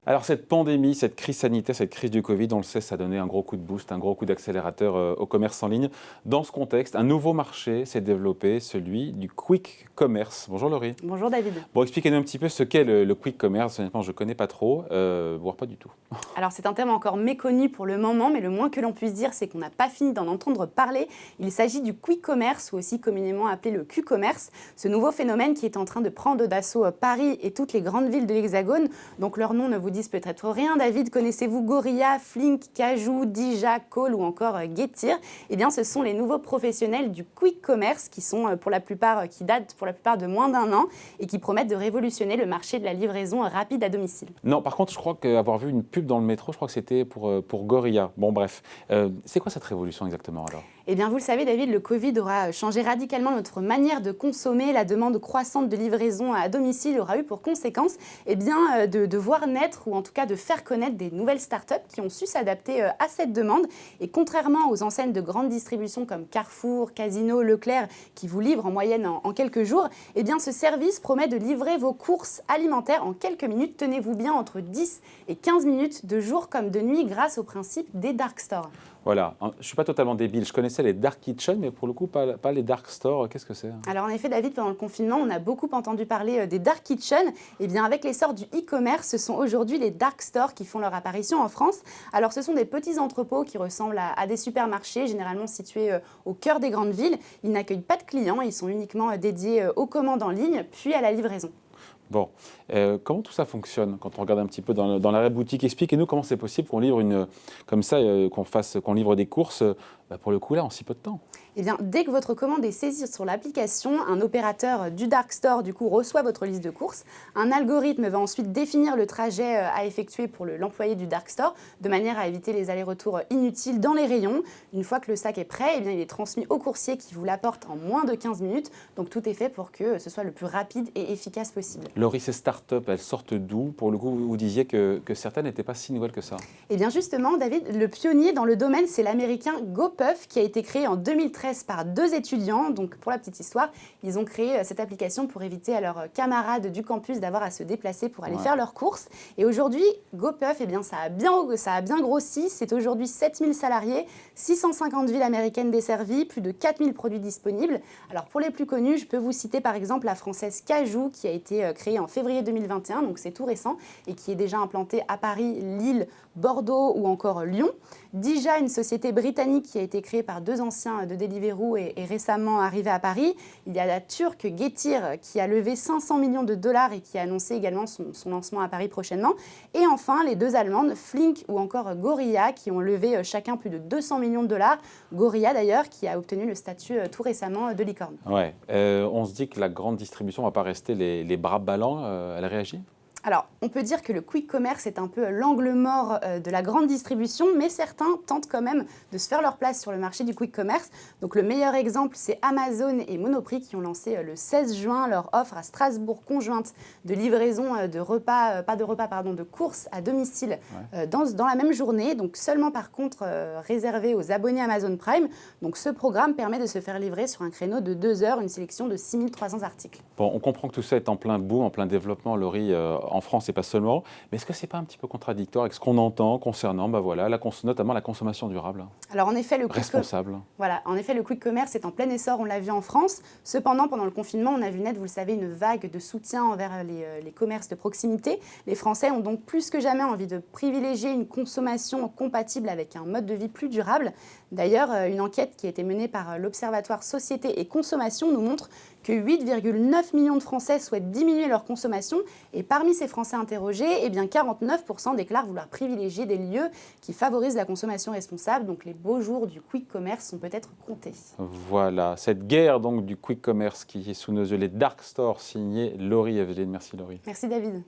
Alors cette pandémie, cette crise sanitaire, cette crise du Covid, on le sait, ça a donné un gros coup de boost, un gros coup d'accélérateur au commerce en ligne. Dans ce contexte, un nouveau marché s'est développé, celui du quick commerce. Bonjour Laurie. Bonjour David. Bon, expliquez-nous un petit peu ce qu'est le quick commerce. Honnêtement, je ne connais pas trop, voire pas du tout. Alors c'est un terme encore méconnu pour le moment, mais le moins que l'on puisse dire, c'est qu'on n'a pas fini d'en entendre parler. Il s'agit du quick commerce, ou aussi communément appelé le Q-commerce, ce nouveau phénomène qui est en train de prendre d'assaut Paris et toutes les grandes villes de l'Hexagone. Donc leur nom ne vous disent peut-être rien. David, connaissez-vous Gorilla, Flink, Cajoo, Dija, Call ou encore Getir? Eh bien, ce sont les nouveaux professionnels du quick commerce qui datent pour la plupart de moins d'un an et qui promettent de révolutionner le marché de la livraison rapide à domicile. Non, par contre, je crois qu'avoir vu une pub dans le métro, je crois que c'était pour Gorilla. Bon, bref. C'est quoi cette révolution exactement alors? Eh bien, vous le savez, David, le Covid aura changé radicalement notre manière de consommer. La demande croissante de livraison à domicile aura eu pour conséquence de voir naître, ou en tout cas de faire connaître des nouvelles startups qui ont su s'adapter à cette demande. Et contrairement aux enseignes de grande distribution comme Carrefour, Casino, Leclerc, qui vous livrent en moyenne en quelques jours, eh bien, ce service promet de livrer vos courses alimentaires en quelques minutes. Tenez-vous bien, entre 10 et 15 minutes de jour comme de nuit, grâce au principe des dark stores. Voilà, je ne suis pas totalement débile. Je connaissais les dark kitchen, mais pour le coup, pas les dark stores. Qu'est-ce que c'est? Alors en effet, David, pendant le confinement, on a beaucoup entendu parler des dark kitchen. Et bien avec l'essor du e-commerce, ce sont aujourd'hui les dark stores qui font leur apparition en France. Alors ce sont des petits entrepôts qui ressemblent à des supermarchés, généralement situés au cœur des grandes villes. Ils n'accueillent pas de clients, ils sont uniquement dédiés aux commandes en ligne, puis à la livraison. Bon, comment tout ça fonctionne quand on regarde un petit peu dans la boutique? Expliquez-nous comment c'est possible qu'on livre qu'on livre des courses, pour le coup là, en si peu de temps. Eh bien, dès que votre commande est saisie sur l'application, un opérateur du dark store du coup reçoit votre liste de courses. Un algorithme va ensuite définir le trajet à effectuer pour l'employé du dark store, de manière à éviter les allers-retours inutiles dans les rayons. Une fois que le sac est prêt, eh bien, il est transmis au coursier qui vous l'apporte en moins de 15 minutes. Donc tout est fait pour que ce soit le plus rapide et efficace possible. Laurie, ces startups, elles sortent d'où? Pour le coup, vous disiez que certaines n'étaient pas si nouvelles que ça. Eh bien justement, David, le pionnier dans le domaine, c'est l'américain GoPuff, qui a été créé en 2013 par deux étudiants. Donc pour la petite histoire, ils ont créé cette application pour éviter à leurs camarades du campus d'avoir à se déplacer pour aller faire leurs courses. Et aujourd'hui, GoPuff, eh bien, ça a bien grossi. C'est aujourd'hui 7000 salariés, 650 villes américaines desservies, plus de 4000 produits disponibles. Alors pour les plus connus, je peux vous citer par exemple la française Cajoo, qui a été créée en février 2021, donc c'est tout récent, et qui est déjà implantée à Paris, Lille, Bordeaux ou encore Lyon. Dija, une société britannique qui a été créée par deux anciens de Deliveroo et récemment arrivée à Paris. Il y a la turque Getir qui a levé 500 millions de dollars et qui a annoncé également son lancement à Paris prochainement. Et enfin, les deux allemandes, Flink ou encore Gorilla, qui ont levé chacun plus de 200 millions de dollars. Gorilla d'ailleurs, qui a obtenu le statut tout récemment de licorne. Ouais, on se dit que la grande distribution ne va pas rester les bras ballants. Elle réagit? Alors, on peut dire que le quick commerce est un peu l'angle mort de la grande distribution, mais certains tentent quand même de se faire leur place sur le marché du quick commerce. Donc le meilleur exemple, c'est Amazon et Monoprix qui ont lancé le 16 juin leur offre à Strasbourg conjointe de livraison de courses à domicile dans la même journée. Donc seulement par contre réservé aux abonnés Amazon Prime. Donc ce programme permet de se faire livrer sur un créneau de 2 heures une sélection de 6300 articles. Bon, on comprend que tout ça est en plein boom, en plein développement, Laurie, en France et pas seulement. Mais est-ce que ce n'est pas un petit peu contradictoire avec ce qu'on entend concernant notamment la consommation durable? Alors en effet, le quick commerce est en plein essor, on l'a vu en France. Cependant, pendant le confinement, on a vu naître, vous le savez, une vague de soutien envers les commerces de proximité. Les Français ont donc plus que jamais envie de privilégier une consommation compatible avec un mode de vie plus durable. D'ailleurs, une enquête qui a été menée par l'Observatoire Société et Consommation nous montre que 8,9 millions de Français souhaitent diminuer leur consommation. Et parmi ces Français interrogés, eh bien 49% déclarent vouloir privilégier des lieux qui favorisent la consommation responsable. Donc les beaux jours du quick commerce sont peut-être comptés. Voilà, cette guerre donc du quick commerce qui est sous nos yeux, les dark stores, signé Laurie Eveline. Merci Laurie. Merci David.